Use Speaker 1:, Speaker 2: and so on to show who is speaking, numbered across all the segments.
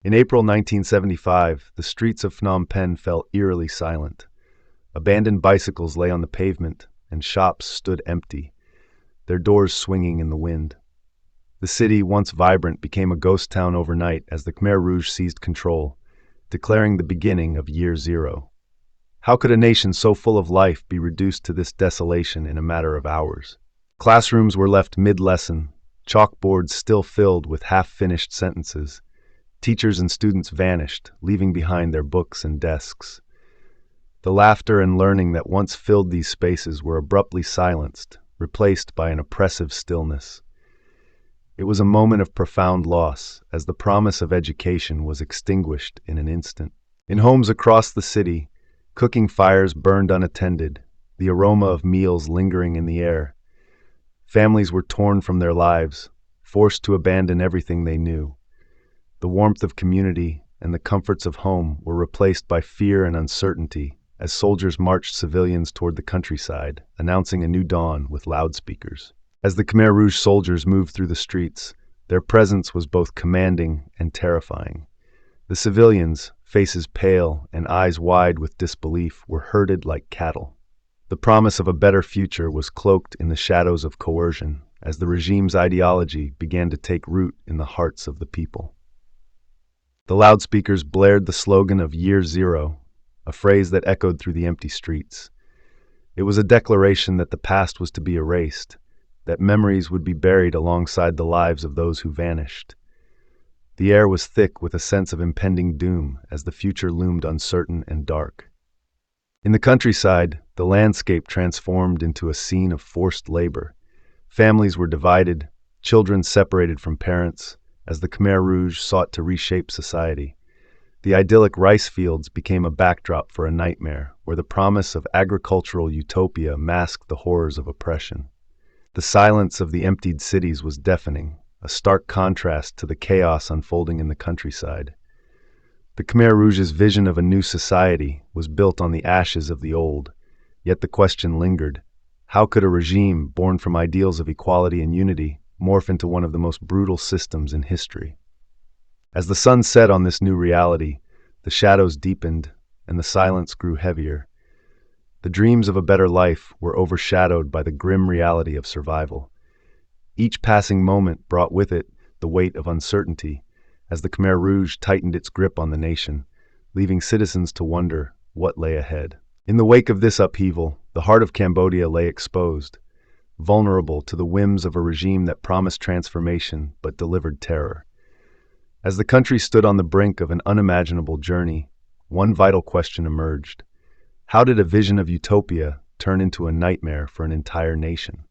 Speaker 1: In April 1975, the streets of Phnom Penh fell eerily silent. Abandoned bicycles lay on the pavement, and shops stood empty, their doors swinging in the wind. The city, once vibrant, became a ghost town overnight as the Khmer Rouge seized control, declaring the beginning of Year Zero. How could a nation so full of life be reduced to this desolation in a matter of hours? Classrooms were left mid-lesson, chalkboards still filled with half-finished sentences. Teachers and students vanished, leaving behind their books and desks. The laughter and learning that once filled these spaces were abruptly silenced, replaced by an oppressive stillness. It was a moment of profound loss, as the promise of education was extinguished in an instant. In homes across the city, cooking fires burned unattended, the aroma of meals lingering in the air. Families were torn from their lives, forced to abandon everything they knew. The warmth of community and the comforts of home were replaced by fear and uncertainty as soldiers marched civilians toward the countryside, announcing a new dawn with loudspeakers. As the Khmer Rouge soldiers moved through the streets, their presence was both commanding and terrifying. The civilians, faces pale and eyes wide with disbelief, were herded like cattle. The promise of a better future was cloaked in the shadows of coercion as the regime's ideology began to take root in the hearts of the people. The loudspeakers blared the slogan of Year Zero, a phrase that echoed through the empty streets. It was a declaration that the past was to be erased, that memories would be buried alongside the lives of those who vanished. The air was thick with a sense of impending doom as the future loomed uncertain and dark. In the countryside, the landscape transformed into a scene of forced labor. Families were divided, children separated from parents, as the Khmer Rouge sought to reshape society. The idyllic rice fields became a backdrop for a nightmare, where the promise of agricultural utopia masked the horrors of oppression. The silence of the emptied cities was deafening, a stark contrast to the chaos unfolding in the countryside. The Khmer Rouge's vision of a new society was built on the ashes of the old, yet the question lingered: how could a regime born from ideals of equality and unity morph into one of the most brutal systems in history? As the sun set on this new reality, the shadows deepened and the silence grew heavier. The dreams of a better life were overshadowed by the grim reality of survival. Each passing moment brought with it the weight of uncertainty, as the Khmer Rouge tightened its grip on the nation, leaving citizens to wonder what lay ahead. In the wake of this upheaval, the heart of Cambodia lay exposed, vulnerable to the whims of a regime that promised transformation but delivered terror. As the country stood on the brink of an unimaginable journey, one vital question emerged: how did a vision of utopia turn into a nightmare for an entire nation?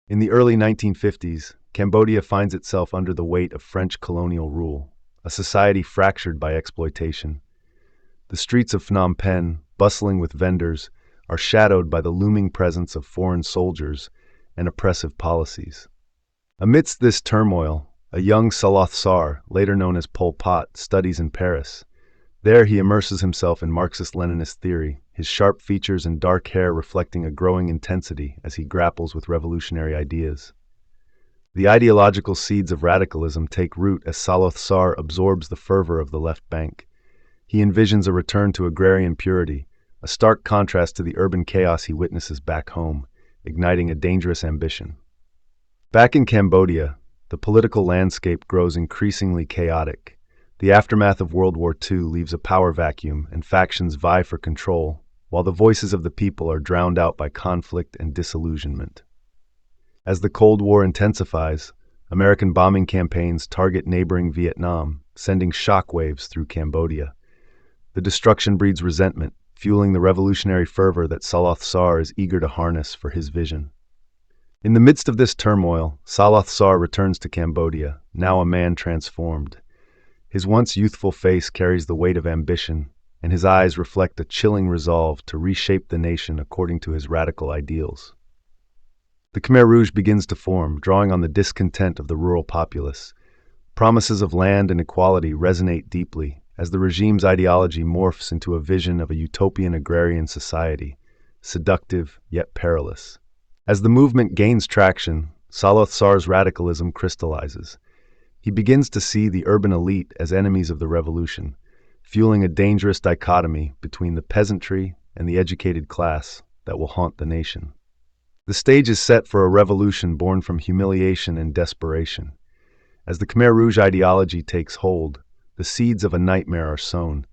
Speaker 1: In the early 1950s, Cambodia finds itself under the weight of French colonial rule, a society fractured by exploitation. The streets of Phnom Penh, bustling with vendors, are shadowed by the looming presence of foreign soldiers and oppressive policies. Amidst this turmoil, a young Saloth Sar, later known as Pol Pot, studies in Paris. There he immerses himself in Marxist-Leninist theory, his sharp features and dark hair reflecting a growing intensity as he grapples with revolutionary ideas. The ideological seeds of radicalism take root as Saloth Sar absorbs the fervor of the left bank. He envisions a return to agrarian purity, a stark contrast to the urban chaos he witnesses back home, igniting a dangerous ambition. Back in Cambodia, the political landscape grows increasingly chaotic. The aftermath of World War II leaves a power vacuum and factions vie for control, while the voices of the people are drowned out by conflict and disillusionment. As the Cold War intensifies, American bombing campaigns target neighboring Vietnam, sending shockwaves through Cambodia. The destruction breeds resentment, fueling the revolutionary fervor that Saloth Sar is eager to harness for his vision. In the midst of this turmoil, Saloth Sar returns to Cambodia, now a man transformed. His once youthful face carries the weight of ambition, and his eyes reflect a chilling resolve to reshape the nation according to his radical ideals. The Khmer Rouge begins to form, drawing on the discontent of the rural populace. Promises of land and equality resonate deeply as the regime's ideology morphs into a vision of a utopian agrarian society, seductive yet perilous. As the movement gains traction, Saloth Sar's radicalism crystallizes. He begins to see the urban elite as enemies of the revolution, fueling a dangerous dichotomy between the peasantry and the educated class that will haunt the nation. The stage is set for a revolution born from humiliation and desperation. As the Khmer Rouge ideology takes hold, the seeds of a nightmare are sown,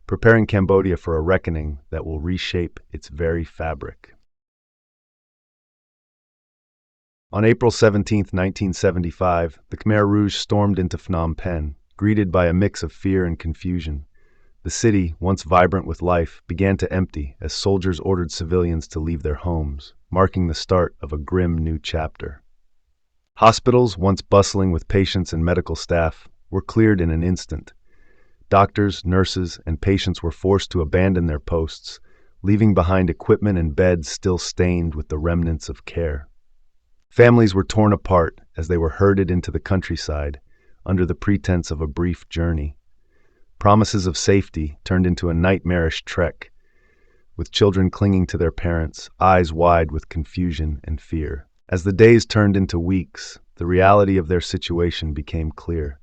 Speaker 1: preparing Cambodia for a reckoning that will reshape its very fabric. On April 17, 1975, the Khmer Rouge stormed into Phnom Penh, greeted by a mix of fear and confusion. The city, once vibrant with life, began to empty as soldiers ordered civilians to leave their homes, marking the start of a grim new chapter. Hospitals, once bustling with patients and medical staff, were cleared in an instant. Doctors, nurses, and patients were forced to abandon their posts, leaving behind equipment and beds still stained with the remnants of care. Families were torn apart as they were herded into the countryside under the pretense of a brief journey. Promises of safety turned into a nightmarish trek, with children clinging to their parents, eyes wide with confusion and fear. As the days turned into weeks, the reality of their situation became clear.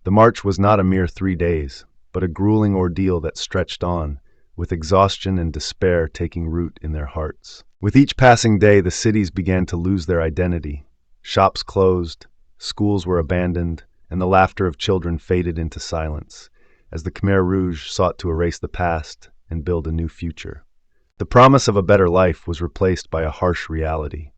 Speaker 1: The march was not a mere 3 days, but a grueling ordeal that stretched on, with exhaustion and despair taking root in their hearts. With each passing day, the cities began to lose their identity. Shops closed, schools were abandoned, and the laughter of children faded into silence, as the Khmer Rouge sought to erase the past and build a new future. The promise of a better life was replaced by a harsh reality.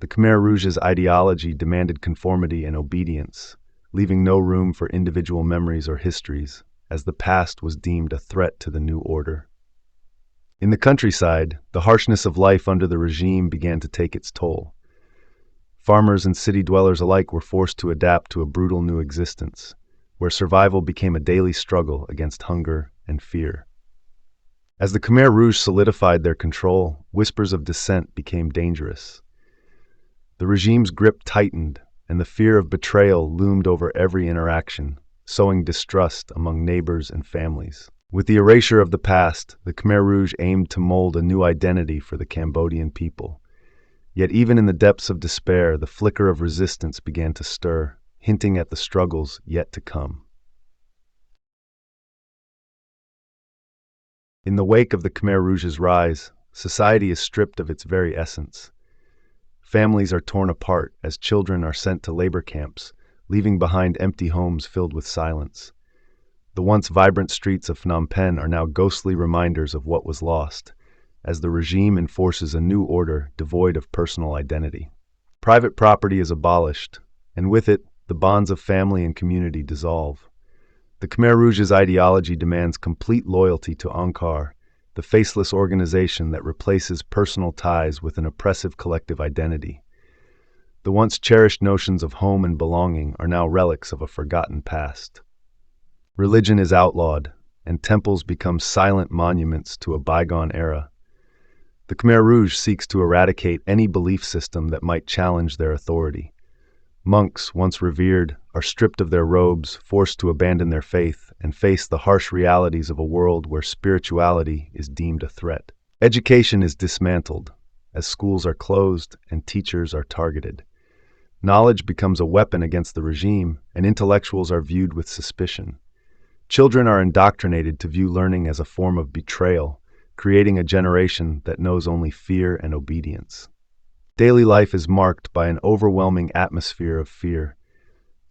Speaker 1: The Khmer Rouge's ideology demanded conformity and obedience, leaving no room for individual memories or histories, as the past was deemed a threat to the new order. In the countryside, the harshness of life under the regime began to take its toll. Farmers and city dwellers alike were forced to adapt to a brutal new existence, where survival became a daily struggle against hunger and fear. As the Khmer Rouge solidified their control, whispers of dissent became dangerous. The regime's grip tightened, and the fear of betrayal loomed over every interaction, sowing distrust among neighbors and families. With the erasure of the past, the Khmer Rouge aimed to mold a new identity for the Cambodian people. Yet even in the depths of despair, the flicker of resistance began to stir, hinting at the struggles yet to come. In the wake of the Khmer Rouge's rise, society is stripped of its very essence. Families are torn apart as children are sent to labor camps, leaving behind empty homes filled with silence. The once vibrant streets of Phnom Penh are now ghostly reminders of what was lost, as the regime enforces a new order devoid of personal identity. Private property is abolished, and with it, the bonds of family and community dissolve. The Khmer Rouge's ideology demands complete loyalty to Angkar, the faceless organization that replaces personal ties with an oppressive collective identity. The once cherished notions of home and belonging are now relics of a forgotten past. Religion is outlawed, and temples become silent monuments to a bygone era. The Khmer Rouge seeks to eradicate any belief system that might challenge their authority. Monks, once revered, are stripped of their robes, forced to abandon their faith, and face the harsh realities of a world where spirituality is deemed a threat. Education is dismantled, as schools are closed and teachers are targeted. Knowledge becomes a weapon against the regime, and intellectuals are viewed with suspicion. Children are indoctrinated to view learning as a form of betrayal, creating a generation that knows only fear and obedience. Daily life is marked by an overwhelming atmosphere of fear.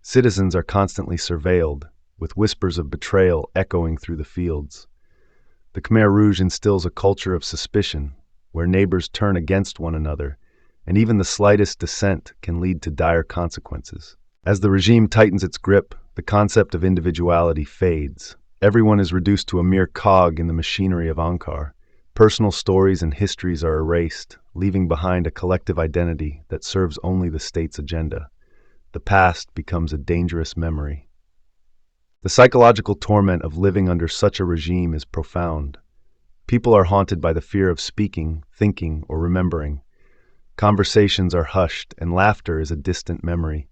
Speaker 1: Citizens are constantly surveilled, with whispers of betrayal echoing through the fields. The Khmer Rouge instills a culture of suspicion, where neighbors turn against one another, and even the slightest dissent can lead to dire consequences. As the regime tightens its grip, the concept of individuality fades. Everyone is reduced to a mere cog in the machinery of Angkar. Personal stories and histories are erased, leaving behind a collective identity that serves only the state's agenda. The past becomes a dangerous memory. The psychological torment of living under such a regime is profound. People are haunted by the fear of speaking, thinking, or remembering. Conversations are hushed, and laughter is a distant memory.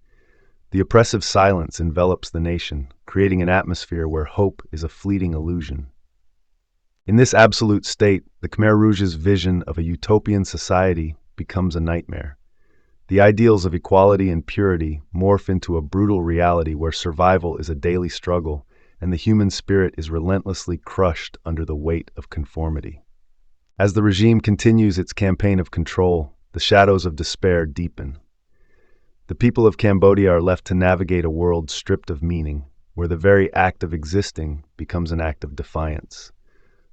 Speaker 1: The oppressive silence envelops the nation, creating an atmosphere where hope is a fleeting illusion. In this absolute state, the Khmer Rouge's vision of a utopian society becomes a nightmare. The ideals of equality and purity morph into a brutal reality where survival is a daily struggle and the human spirit is relentlessly crushed under the weight of conformity. As the regime continues its campaign of control, the shadows of despair deepen. The people of Cambodia are left to navigate a world stripped of meaning, where the very act of existing becomes an act of defiance.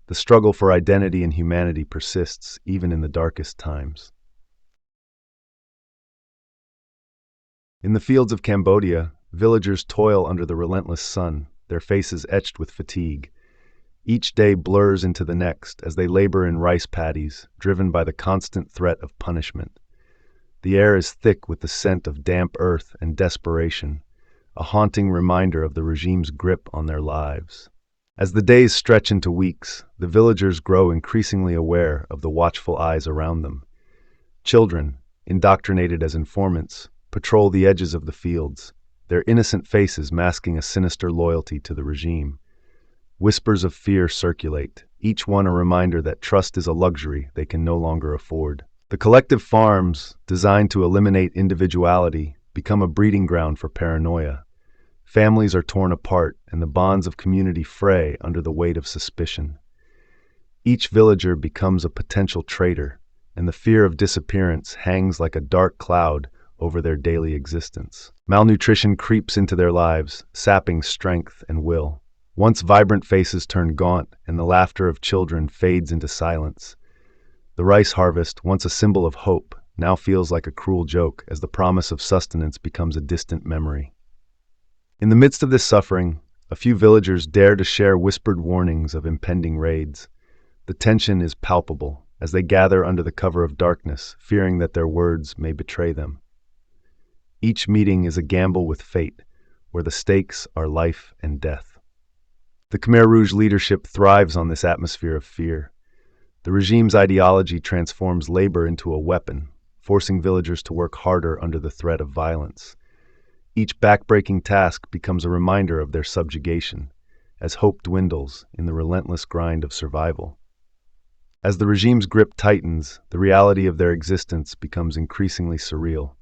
Speaker 1: The struggle for identity and humanity persists even in the darkest times. In the fields of Cambodia, villagers toil under the relentless sun, their faces etched with fatigue. Each day blurs into the next as they labor in rice paddies, driven by the constant threat of punishment. The air is thick with the scent of damp earth and desperation, a haunting reminder of the regime's grip on their lives. As the days stretch into weeks, the villagers grow increasingly aware of the watchful eyes around them. Children, indoctrinated as informants, patrol the edges of the fields, their innocent faces masking a sinister loyalty to the regime. Whispers of fear circulate, each one a reminder that trust is a luxury they can no longer afford. The collective farms, designed to eliminate individuality, become a breeding ground for paranoia. Families are torn apart, and the bonds of community fray under the weight of suspicion. Each villager becomes a potential traitor, and the fear of disappearance hangs like a dark cloud over their daily existence. Malnutrition creeps into their lives, sapping strength and will. Once vibrant faces turn gaunt, and the laughter of children fades into silence. The rice harvest, once a symbol of hope, now feels like a cruel joke as the promise of sustenance becomes a distant memory. In the midst of this suffering, a few villagers dare to share whispered warnings of impending raids. The tension is palpable as they gather under the cover of darkness, fearing that their words may betray them. Each meeting is a gamble with fate, where the stakes are life and death. The Khmer Rouge leadership thrives on this atmosphere of fear. The regime's ideology transforms labor into a weapon, forcing villagers to work harder under the threat of violence. Each backbreaking task becomes a reminder of their subjugation, as hope dwindles in the relentless grind of survival. As the regime's grip tightens, the reality of their existence becomes increasingly surreal.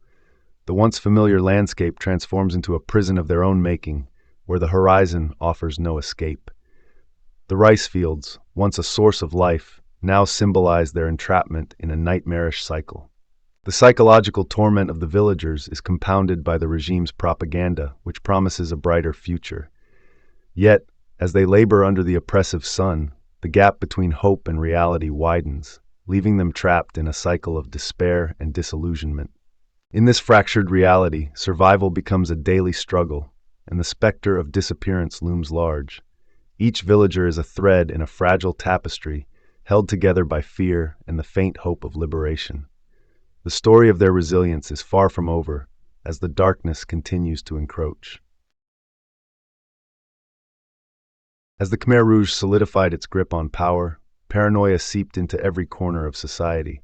Speaker 1: The once familiar landscape transforms into a prison of their own making, where the horizon offers no escape. The rice fields, once a source of life, now symbolize their entrapment in a nightmarish cycle. The psychological torment of the villagers is compounded by the regime's propaganda, which promises a brighter future. Yet, as they labor under the oppressive sun, the gap between hope and reality widens, leaving them trapped in a cycle of despair and disillusionment. In this fractured reality, survival becomes a daily struggle, and the specter of disappearance looms large. Each villager is a thread in a fragile tapestry, held together by fear and the faint hope of liberation. The story of their resilience is far from over, as the darkness continues to encroach. As the Khmer Rouge solidified its grip on power, paranoia seeped into every corner of society.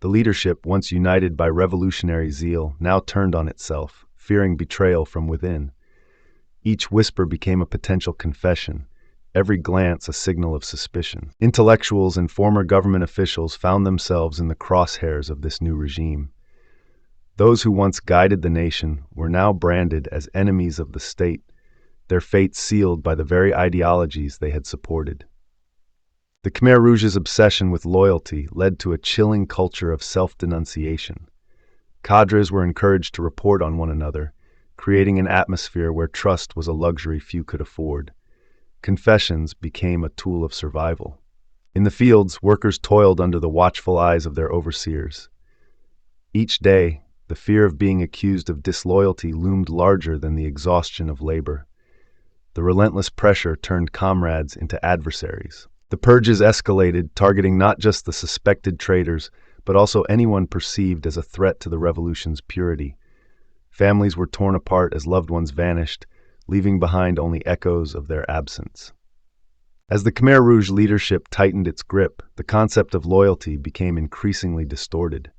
Speaker 1: The leadership, once united by revolutionary zeal, now turned on itself, fearing betrayal from within. Each whisper became a potential confession, every glance a signal of suspicion. Intellectuals and former government officials found themselves in the crosshairs of this new regime. Those who once guided the nation were now branded as enemies of the state, their fates sealed by the very ideologies they had supported. The Khmer Rouge's obsession with loyalty led to a chilling culture of self-denunciation. Cadres were encouraged to report on one another, creating an atmosphere where trust was a luxury few could afford. Confessions became a tool of survival. In the fields, workers toiled under the watchful eyes of their overseers. Each day, the fear of being accused of disloyalty loomed larger than the exhaustion of labor. The relentless pressure turned comrades into adversaries. The purges escalated, targeting not just the suspected traitors, but also anyone perceived as a threat to the revolution's purity. Families were torn apart as loved ones vanished, leaving behind only echoes of their absence. As the Khmer Rouge leadership tightened its grip, the concept of loyalty became increasingly distorted.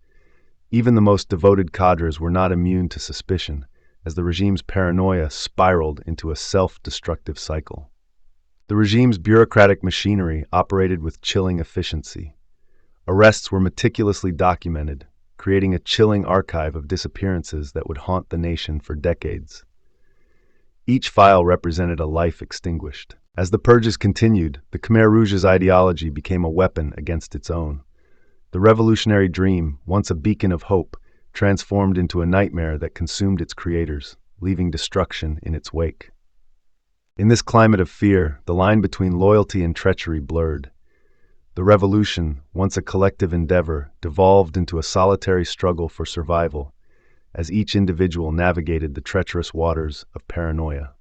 Speaker 1: Even the most devoted cadres were not immune to suspicion, as the regime's paranoia spiraled into a self-destructive cycle. The regime's bureaucratic machinery operated with chilling efficiency. Arrests were meticulously documented, creating a chilling archive of disappearances that would haunt the nation for decades. Each file represented a life extinguished. As the purges continued, the Khmer Rouge's ideology became a weapon against its own. The revolutionary dream, once a beacon of hope, transformed into a nightmare that consumed its creators, leaving destruction in its wake. In this climate of fear, the line between loyalty and treachery blurred. The revolution, once a collective endeavor, devolved into a solitary struggle for survival, as each individual navigated the treacherous waters of paranoia.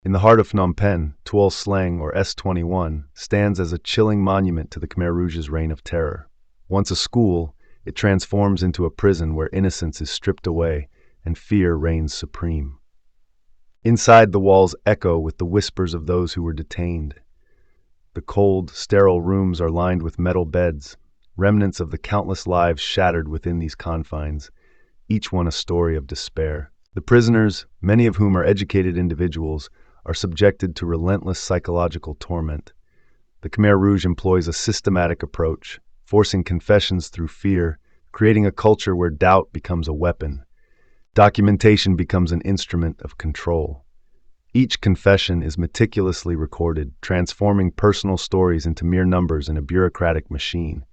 Speaker 1: In the heart of Phnom Penh, Tuol Sleng, or S21, stands as a chilling monument to the Khmer Rouge's reign of terror. Once a school, it transforms into a prison where innocence is stripped away and fear reigns supreme. Inside, the walls echo with the whispers of those who were detained. The cold, sterile rooms are lined with metal beds, remnants of the countless lives shattered within these confines, each one a story of despair. The prisoners, many of whom are educated individuals, are subjected to relentless psychological torment. The Khmer Rouge employs a systematic approach, forcing confessions through fear, creating a culture where doubt becomes a weapon. Documentation becomes an instrument of control. Each confession is meticulously recorded, transforming personal stories into mere numbers in a bureaucratic machine.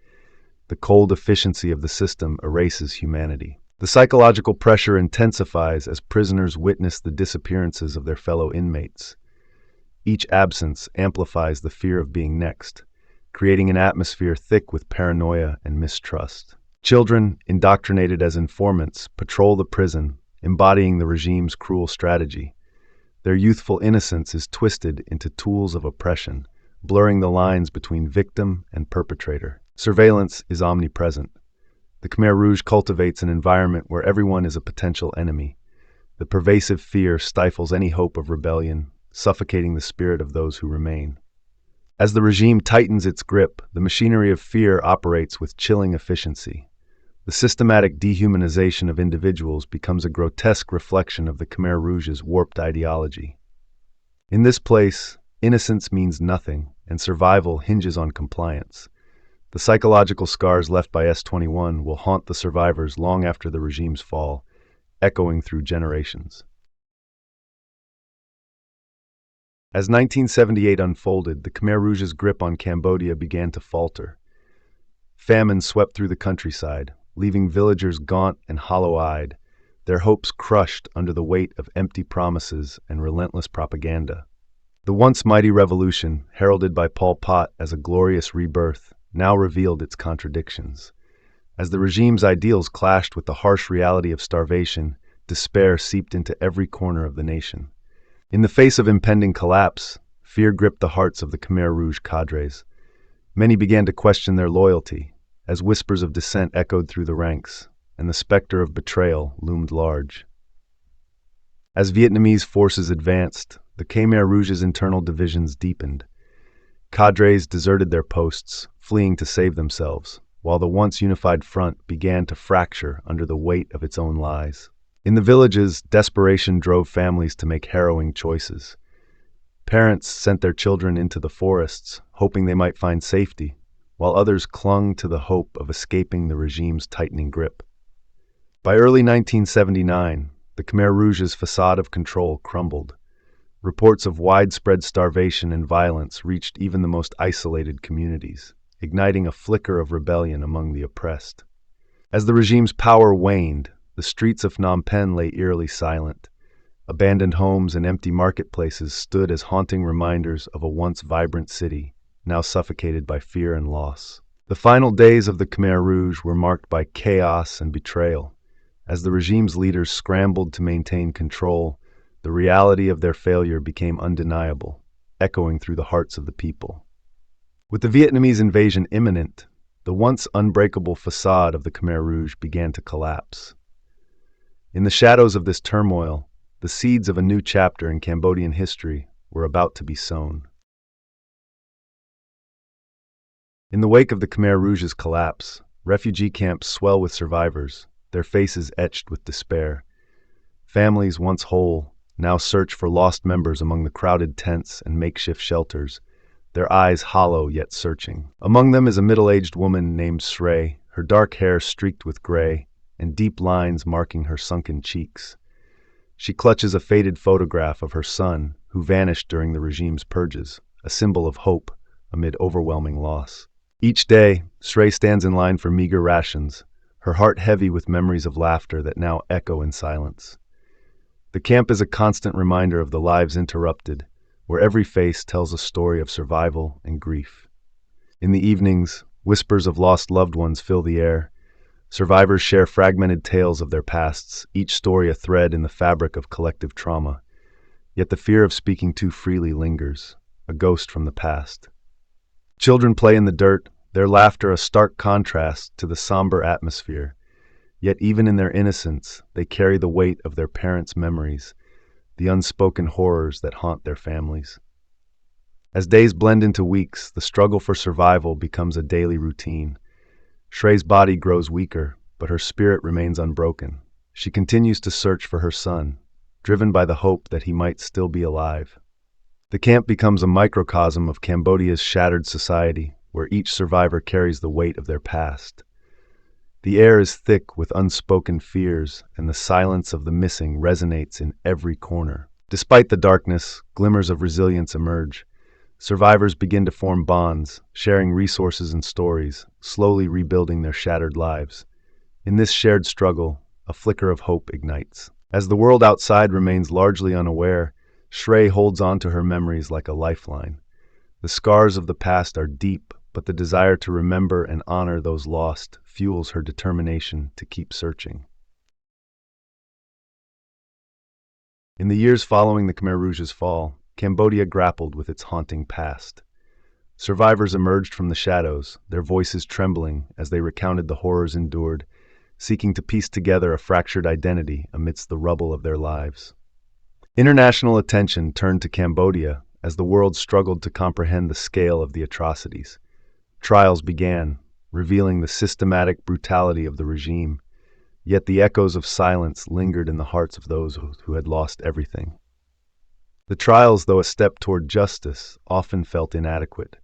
Speaker 1: The cold efficiency of the system erases humanity. The psychological pressure intensifies as prisoners witness the disappearances of their fellow inmates. Each absence amplifies the fear of being next, creating an atmosphere thick with paranoia and mistrust. Children, indoctrinated as informants, patrol the prison, embodying the regime's cruel strategy. Their youthful innocence is twisted into tools of oppression, blurring the lines between victim and perpetrator. Surveillance is omnipresent. The Khmer Rouge cultivates an environment where everyone is a potential enemy. The pervasive fear stifles any hope of rebellion, suffocating the spirit of those who remain. As the regime tightens its grip, the machinery of fear operates with chilling efficiency. The systematic dehumanization of individuals becomes a grotesque reflection of the Khmer Rouge's warped ideology. In this place, innocence means nothing, and survival hinges on compliance. The psychological scars left by S21 will haunt the survivors long after the regime's fall, echoing through generations. As 1978 unfolded, the Khmer Rouge's grip on Cambodia began to falter. Famine swept through the countryside, leaving villagers gaunt and hollow-eyed, their hopes crushed under the weight of empty promises and relentless propaganda. The once mighty revolution, heralded by Pol Pot as a glorious rebirth, now revealed its contradictions. As the regime's ideals clashed with the harsh reality of starvation, despair seeped into every corner of the nation. In the face of impending collapse, fear gripped the hearts of the Khmer Rouge cadres. Many began to question their loyalty, as whispers of dissent echoed through the ranks, and the specter of betrayal loomed large. As Vietnamese forces advanced, the Khmer Rouge's internal divisions deepened. Cadres deserted their posts, fleeing to save themselves, while the once unified front began to fracture under the weight of its own lies. In the villages, desperation drove families to make harrowing choices. Parents sent their children into the forests, hoping they might find safety, while others clung to the hope of escaping the regime's tightening grip. By early 1979, the Khmer Rouge's facade of control crumbled. Reports of widespread starvation and violence reached even the most isolated communities, igniting a flicker of rebellion among the oppressed. As the regime's power waned, the streets of Phnom Penh lay eerily silent. Abandoned homes and empty marketplaces stood as haunting reminders of a once vibrant city, now suffocated by fear and loss. The final days of the Khmer Rouge were marked by chaos and betrayal. As the regime's leaders scrambled to maintain control, the reality of their failure became undeniable, echoing through the hearts of the people. With the Vietnamese invasion imminent, the once unbreakable facade of the Khmer Rouge began to collapse. In the shadows of this turmoil, the seeds of a new chapter in Cambodian history were about to be sown. In the wake of the Khmer Rouge's collapse, refugee camps swell with survivors, their faces etched with despair. Families once whole now search for lost members among the crowded tents and makeshift shelters, their eyes hollow yet searching. Among them is a middle-aged woman named Srey, her dark hair streaked with gray, and deep lines marking her sunken cheeks. She clutches a faded photograph of her son, who vanished during the regime's purges, a symbol of hope amid overwhelming loss. Each day, Srey stands in line for meager rations, her heart heavy with memories of laughter that now echo in silence. The camp is a constant reminder of the lives interrupted, where every face tells a story of survival and grief. In the evenings, whispers of lost loved ones fill the air. Survivors share fragmented tales of their pasts, each story a thread in the fabric of collective trauma. Yet the fear of speaking too freely lingers, a ghost from the past. Children play in the dirt, their laughter a stark contrast to the somber atmosphere. Yet even in their innocence, they carry the weight of their parents' memories, the unspoken horrors that haunt their families. As days blend into weeks, the struggle for survival becomes a daily routine. Shrey's body grows weaker, but her spirit remains unbroken. She continues to search for her son, driven by the hope that he might still be alive. The camp becomes a microcosm of Cambodia's shattered society, where each survivor carries the weight of their past. The air is thick with unspoken fears, and the silence of the missing resonates in every corner. Despite the darkness, glimmers of resilience emerge. Survivors begin to form bonds, sharing resources and stories, slowly rebuilding their shattered lives. In this shared struggle, a flicker of hope ignites. As the world outside remains largely unaware, Srey holds on to her memories like a lifeline. The scars of the past are deep, but the desire to remember and honor those lost fuels her determination to keep searching. In the years following the Khmer Rouge's fall, Cambodia grappled with its haunting past. Survivors emerged from the shadows, their voices trembling as they recounted the horrors endured, seeking to piece together a fractured identity amidst the rubble of their lives. International attention turned to Cambodia as the world struggled to comprehend the scale of the atrocities. Trials began, revealing the systematic brutality of the regime, yet the echoes of silence lingered in the hearts of those who had lost everything. The trials, though a step toward justice, often felt inadequate.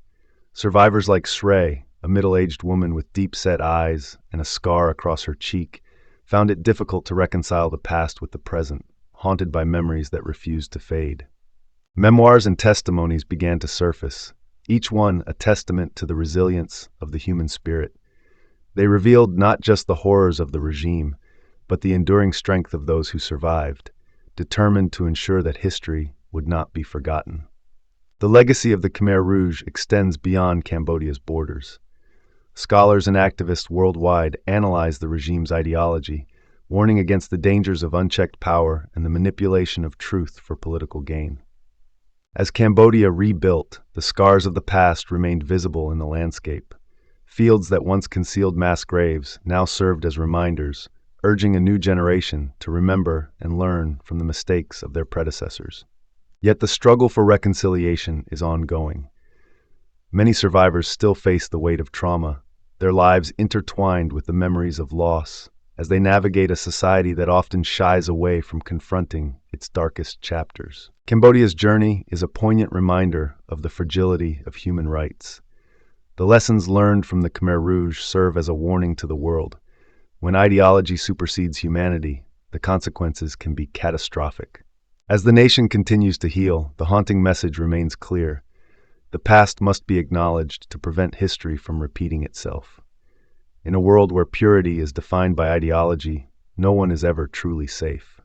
Speaker 1: Survivors like Srey, a middle-aged woman with deep-set eyes and a scar across her cheek, found it difficult to reconcile the past with the present, haunted by memories that refused to fade. Memoirs and testimonies began to surface, each one a testament to the resilience of the human spirit. They revealed not just the horrors of the regime, but the enduring strength of those who survived, determined to ensure that history would not be forgotten. The legacy of the Khmer Rouge extends beyond Cambodia's borders. Scholars and activists worldwide analyze the regime's ideology, warning against the dangers of unchecked power and the manipulation of truth for political gain. As Cambodia rebuilt, the scars of the past remained visible in the landscape. Fields that once concealed mass graves now served as reminders, urging a new generation to remember and learn from the mistakes of their predecessors. Yet the struggle for reconciliation is ongoing. Many survivors still face the weight of trauma, their lives intertwined with the memories of loss, as they navigate a society that often shies away from confronting its darkest chapters. Cambodia's journey is a poignant reminder of the fragility of human rights. The lessons learned from the Khmer Rouge serve as a warning to the world. When ideology supersedes humanity, the consequences can be catastrophic. As the nation continues to heal, the haunting message remains clear. The past must be acknowledged to prevent history from repeating itself. In a world where purity is defined by ideology, no one is ever truly safe.